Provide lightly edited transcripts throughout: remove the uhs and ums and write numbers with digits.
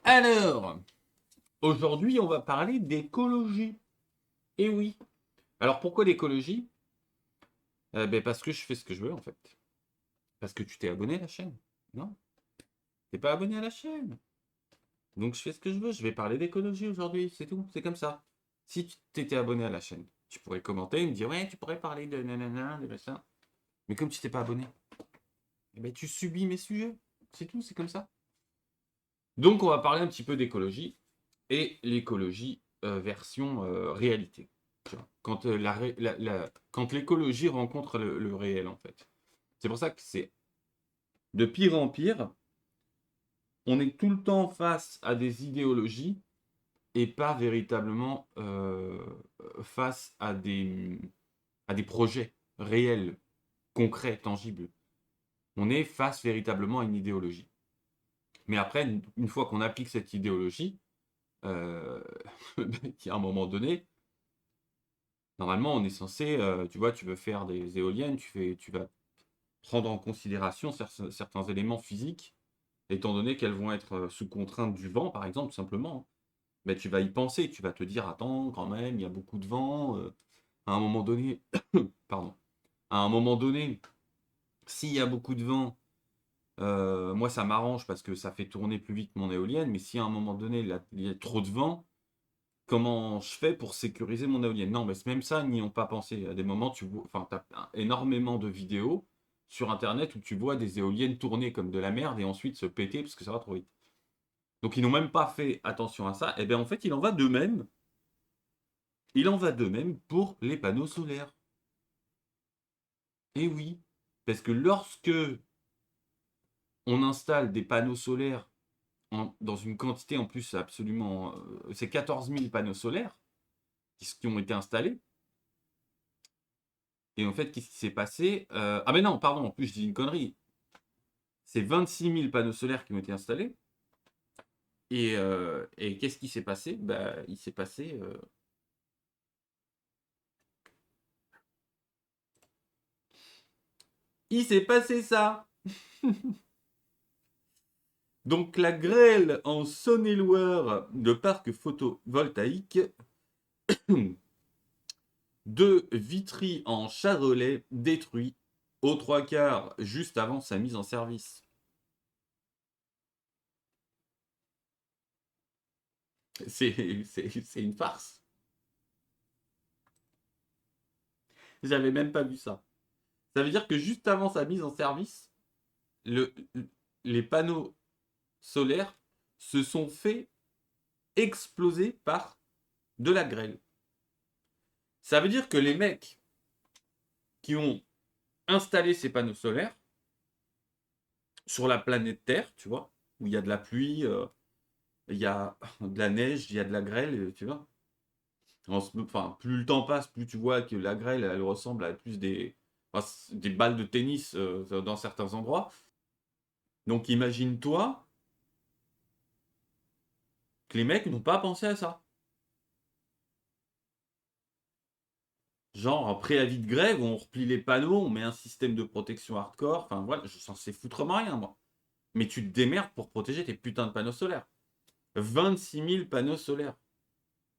Alors, aujourd'hui, on va parler d'écologie. Eh oui. Alors, pourquoi d'écologie? Parce que je fais ce que je veux, en fait. Parce que tu t'es abonné à la chaîne. Non? T'es pas abonné à la chaîne. Donc, je fais ce que je veux. Je vais parler d'écologie aujourd'hui. C'est tout. C'est comme ça. Si tu t'étais abonné à la chaîne, tu pourrais commenter et me dire, ouais, tu pourrais parler de nanana, de machin. Mais comme tu t'es pas abonné, tu subis mes sujets. C'est tout. C'est comme ça. Donc, on va parler un petit peu d'écologie et l'écologie version réalité. Tu vois, quand quand l'écologie rencontre le réel, en fait. C'est pour ça que c'est de pire en pire. On est tout le temps face à des idéologies et pas véritablement face à des projets réels, concrets, tangibles. On est face véritablement à une idéologie. Mais après, une fois qu'on applique cette idéologie, euh, il y a un moment donné, normalement, on est censé, tu vois, tu veux faire des éoliennes, tu vas prendre en considération certains éléments physiques, étant donné qu'elles vont être sous contrainte du vent, par exemple, tout simplement. Mais tu vas y penser, tu vas te dire, attends, quand même, il y a beaucoup de vent. À un moment donné, pardon, à un moment donné, s'il y a beaucoup de vent, moi ça m'arrange parce que ça fait tourner plus vite mon éolienne, mais si à un moment donné il y a trop de vent, comment je fais pour sécuriser mon éolienne? Non, mais même ça, n'y ont pas pensé. À des moments, tu vois, enfin, tu as énormément de vidéos sur Internet où tu vois des éoliennes tourner comme de la merde et ensuite se péter parce que ça va trop vite. Donc, ils n'ont même pas fait attention à ça. Et bien, en fait, il en va de même. Il en va de même pour les panneaux solaires. Et oui, parce que lorsque on installe des panneaux solaires dans une quantité en plus absolument... c'est 14 000 panneaux solaires qui ont été installés. Et en fait, qu'est-ce qui s'est passé? Ah mais non, pardon, en plus je dis une connerie. C'est 26 000 panneaux solaires qui ont été installés. Et qu'est-ce qui s'est passé? Il s'est passé ça. Donc la grêle en Saône-et-Loire de parcs photovoltaïques de Vitry en Charolais détruit aux trois quarts juste avant sa mise en service. C'est une farce. J'avais même pas vu ça. Ça veut dire que juste avant sa mise en service, le, les panneaux solaires se sont fait exploser par de la grêle. Ça veut dire que les mecs qui ont installé ces panneaux solaires sur la planète Terre, tu vois, où il y a de la pluie, il y a de la neige, il y a de la grêle, tu vois. Enfin, plus le temps passe, plus tu vois que la grêle, elle ressemble à plus enfin, des balles de tennis dans certains endroits. Donc imagine-toi que les mecs n'ont pas pensé à ça. Genre, en préavis de grève, on replie les panneaux, on met un système de protection hardcore. Enfin, voilà, je suis censé foutrement rien, moi. Mais tu te démerdes pour protéger tes putains de panneaux solaires. 26 000 panneaux solaires.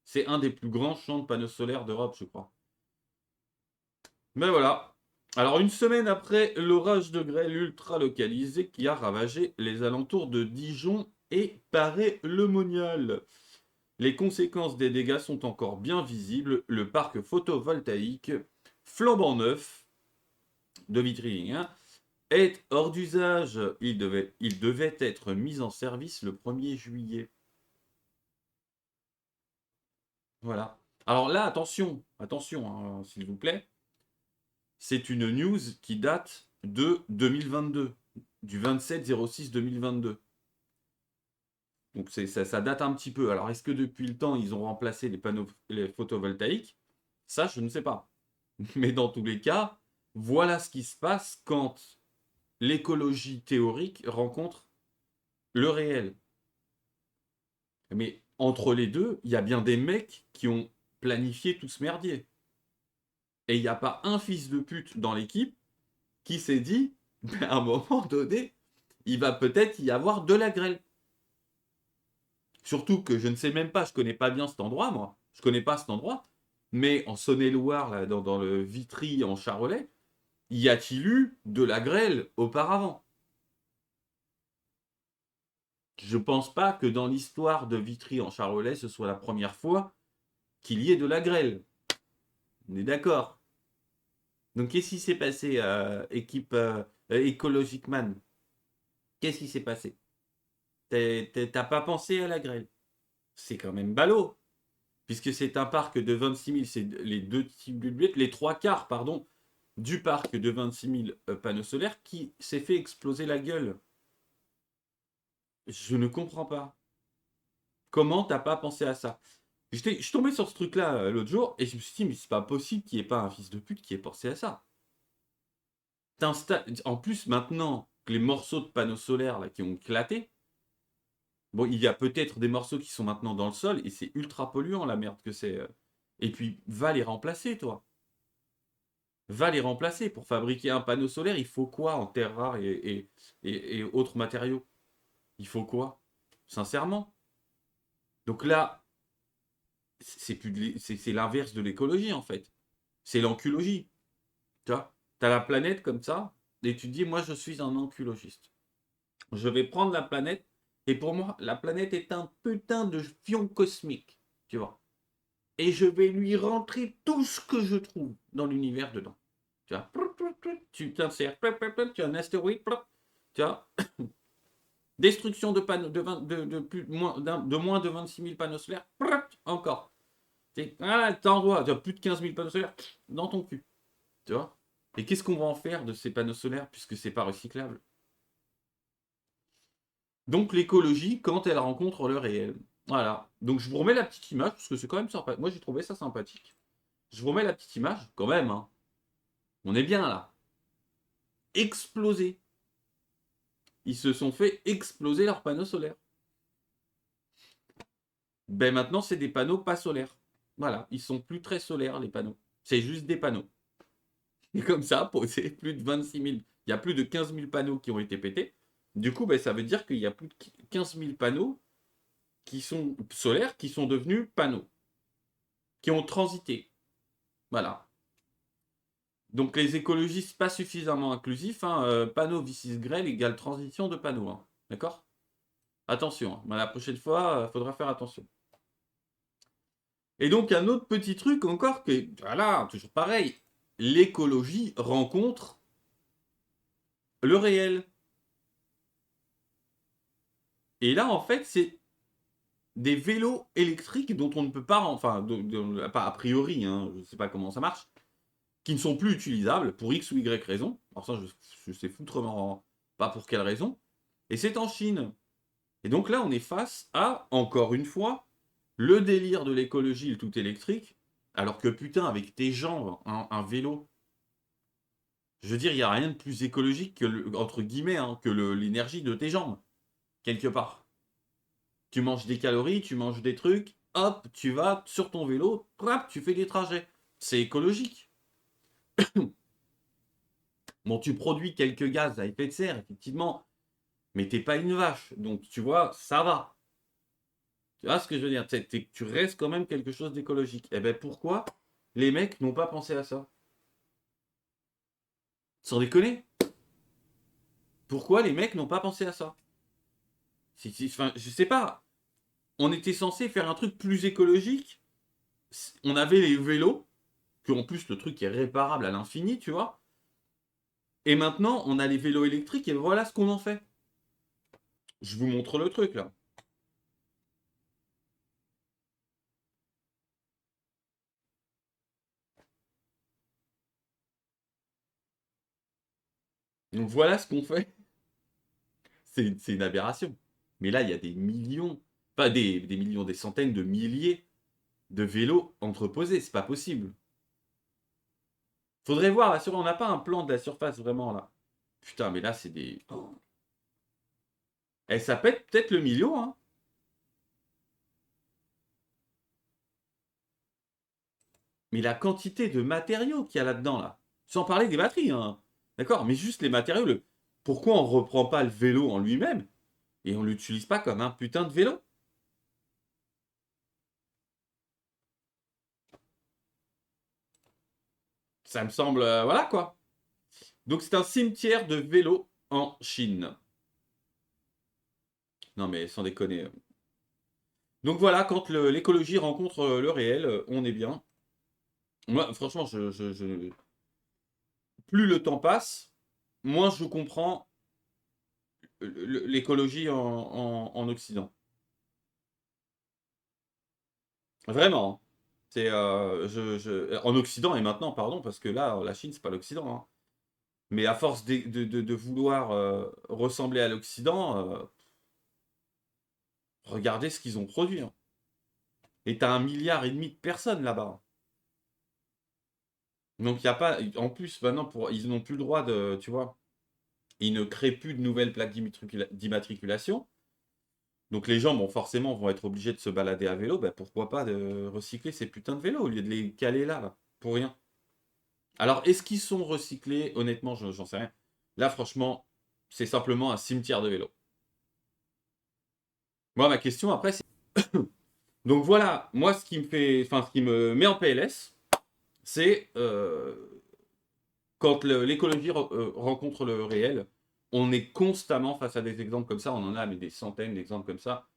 C'est un des plus grands champs de panneaux solaires d'Europe, je crois. Mais voilà. Alors, une semaine après l'orage de grêle ultra localisé qui a ravagé les alentours de Dijon et Paray-le-Monial. Les conséquences des dégâts sont encore bien visibles. Le parc photovoltaïque flambant neuf de Vitry, hein, est hors d'usage. Il devait être mis en service le 1er juillet. Voilà. Alors là, attention, attention, hein, s'il vous plaît. C'est une news qui date de 2022, du 27-06-2022. Donc ça date un petit peu. Alors est-ce que depuis le temps, ils ont remplacé les photovoltaïques? Ça, je ne sais pas. Mais dans tous les cas, voilà ce qui se passe quand l'écologie théorique rencontre le réel. Mais entre les deux, il y a bien des mecs qui ont planifié tout ce merdier. Et il n'y a pas un fils de pute dans l'équipe qui s'est dit, à un moment donné, il va peut-être y avoir de la grêle. Surtout que je ne sais même pas, je connais pas bien cet endroit, moi. Je connais pas cet endroit. Mais en Saône-et-Loire, là, dans le Vitry, en Charolais, y a-t-il eu de la grêle auparavant? Je pense pas que dans l'histoire de Vitry en Charolais, ce soit la première fois qu'il y ait de la grêle. On est d'accord. Donc qu'est-ce qui s'est passé, équipe Ecologic Man? Qu'est-ce qui s'est passé? T'as pas pensé à la grêle? C'est quand même ballot, puisque c'est un parc de 26 000, c'est les deux types de bêtes, les trois quarts, pardon, du parc de 26 000 panneaux solaires qui s'est fait exploser la gueule. Je ne comprends pas. Comment t'as pas pensé à ça? Je suis tombé sur ce truc-là l'autre jour et je me suis dit, mais c'est pas possible qu'il n'y ait pas un fils de pute qui ait pensé à ça. En plus, maintenant que les morceaux de panneaux solaires là, qui ont éclaté, bon, il y a peut-être des morceaux qui sont maintenant dans le sol et c'est ultra polluant la merde que c'est. Et puis, va les remplacer, toi. Va les remplacer. Pour fabriquer un panneau solaire, il faut quoi en terres rares et autres matériaux? Il faut quoi? Sincèrement. Donc là, c'est l'inverse de l'écologie en fait. C'est l'enculologie. Tu vois, tu as la planète comme ça, et tu te dis, moi je suis un enculogiste. Je vais prendre la planète, et pour moi, la planète est un putain de fion cosmique, tu vois. Et je vais lui rentrer tout ce que je trouve dans l'univers dedans. Tu vois, tu t'insères, tu as un astéroïde, tu vois, destruction de panneaux, de moins de 26 000 panneaux solaires, encore. T'envoies, tu as plus de 15 000 panneaux solaires dans ton cul, tu vois. Et qu'est-ce qu'on va en faire de ces panneaux solaires puisque c'est pas recyclable? Donc l'écologie quand elle rencontre le réel. Voilà. Donc je vous remets la petite image parce que c'est quand même sympa. Moi j'ai trouvé ça sympathique. Je vous remets la petite image quand même. Hein. On est bien là. Exploser. Ils se sont fait exploser leurs panneaux solaires. Ben maintenant c'est des panneaux pas solaires. Voilà. Ils sont plus très solaires les panneaux. C'est juste des panneaux. Et comme ça, posé plus de 26 000. Il y a plus de 15 000 panneaux qui ont été pétés. Du coup, ben, ça veut dire qu'il y a plus de 15 000 panneaux qui sont solaires, qui sont devenus panneaux, qui ont transité. Voilà. Donc les écologistes pas suffisamment inclusifs, hein, panneau vicis grêle égale transition de panneau. Hein. D'accord? Attention, hein. La prochaine fois, il faudra faire attention. Et donc un autre petit truc encore que, voilà, toujours pareil, l'écologie rencontre le réel. Et là, en fait, c'est des vélos électriques dont on ne peut pas, enfin, pas a priori, hein, je ne sais pas comment ça marche, qui ne sont plus utilisables pour X ou Y raison. Alors ça, je sais foutrement pas pour quelle raison. Et c'est en Chine. Et donc là, on est face à, encore une fois, le délire de l'écologie, le tout électrique, alors que putain, avec tes jambes, un vélo, je veux dire, il n'y a rien de plus écologique que, entre guillemets, hein, que l'énergie de tes jambes, quelque part. Tu manges des calories, tu manges des trucs, hop, tu vas sur ton vélo, hop, tu fais des trajets. C'est écologique. Bon, tu produis quelques gaz à effet de serre, effectivement, mais t'es pas une vache. Donc, tu vois, ça va. Tu vois ce que je veux dire? Tu restes quand même quelque chose d'écologique. Et ben pourquoi les mecs n'ont pas pensé à ça? Sans déconner. Pourquoi les mecs n'ont pas pensé à ça? Enfin, je sais pas. On était censé faire un truc plus écologique. On avait les vélos, que en plus le truc est réparable à l'infini, tu vois. Et maintenant, on a les vélos électriques et voilà ce qu'on en fait. Je vous montre le truc là. Donc voilà ce qu'on fait. C'est une aberration. Mais là, il y a des millions, pas des millions, des centaines de milliers de vélos entreposés. C'est pas possible. Faudrait voir, là, on n'a pas un plan de la surface vraiment là. Putain, mais là, c'est des. Oh. Eh, ça pète peut-être le million, hein. Mais la quantité de matériaux qu'il y a là-dedans, là. Sans parler des batteries, hein. D'accord? Mais juste les matériaux. Pourquoi on reprend pas le vélo en lui-même et on l'utilise pas comme un putain de vélo? Ça me semble... voilà, quoi. Donc, c'est un cimetière de vélos en Chine. Non, mais sans déconner. Donc, voilà, quand l'écologie rencontre le réel, on est bien. Moi, franchement, plus le temps passe, moins je comprends l'écologie en Occident. Vraiment, hein. C'est en Occident et maintenant, pardon, parce que là, la Chine, c'est pas l'Occident, hein. Mais à force de vouloir ressembler à l'Occident, regardez ce qu'ils ont produit, hein. Et t'as 1,5 milliard de personnes là-bas. Donc il y a pas. En plus, maintenant, ils n'ont plus le droit de. Tu vois, ils ne créent plus de nouvelles plaques d'immatriculation. Donc les gens, bon, forcément, vont être obligés de se balader à vélo. Ben, pourquoi pas de recycler ces putains de vélos au lieu de les caler là, pour rien. Alors, est-ce qu'ils sont recyclés? Honnêtement, j'en sais rien. Là, franchement, c'est simplement un cimetière de vélos. Moi, ma question après, c'est. Donc voilà, moi, ce qui me met en PLS, c'est quand l'écologie rencontre le réel, on est constamment face à des exemples comme ça. On en a mais des centaines d'exemples comme ça.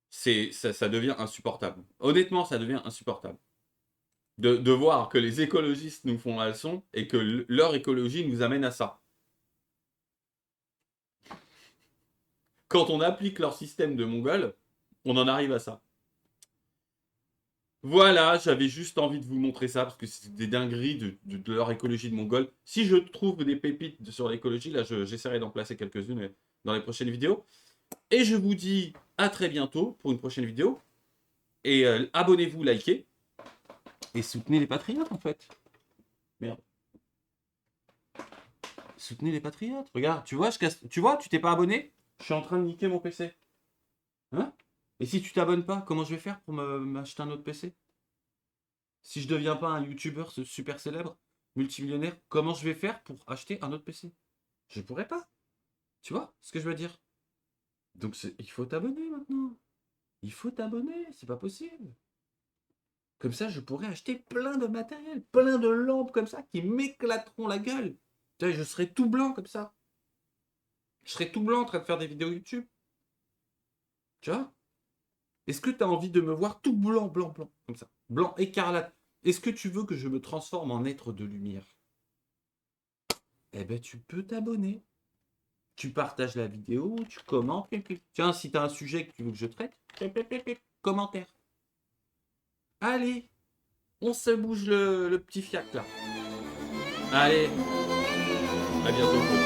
Ça devient insupportable. Honnêtement, ça devient insupportable. De voir que les écologistes nous font la leçon et que leur écologie nous amène à ça. Quand on applique leur système de Mongol, on en arrive à ça. Voilà, j'avais juste envie de vous montrer ça parce que c'est des dingueries de leur écologie de Mongol. Si je trouve des pépites sur l'écologie, là j'essaierai d'en placer quelques-unes dans les prochaines vidéos. Et je vous dis à très bientôt pour une prochaine vidéo. Et abonnez-vous, likez. Et soutenez les patriotes en fait. Merde. Soutenez les patriotes. Regarde, tu vois, tu vois, tu t'es pas abonné? Je suis en train de niquer mon PC. Hein? Et si tu t'abonnes pas, comment je vais faire pour m'acheter un autre PC? Si je deviens pas un YouTuber super célèbre, multimillionnaire, comment je vais faire pour acheter un autre PC? Je pourrais pas. Tu vois ce que je veux dire? Donc il faut t'abonner maintenant. Il faut t'abonner, c'est pas possible. Comme ça, je pourrais acheter plein de matériel, plein de lampes comme ça qui m'éclateront la gueule. Tu vois, je serais tout blanc comme ça. Je serais tout blanc en train de faire des vidéos YouTube. Tu vois? Est-ce que tu as envie de me voir tout blanc, blanc, blanc, comme ça? Blanc écarlate. Est-ce que tu veux que je me transforme en être de lumière? Eh ben, tu peux t'abonner. Tu partages la vidéo, tu commentes. Tiens, si tu as un sujet que tu veux que je traite, commentaire. Allez, on se bouge le petit fiac là. Allez, à bientôt.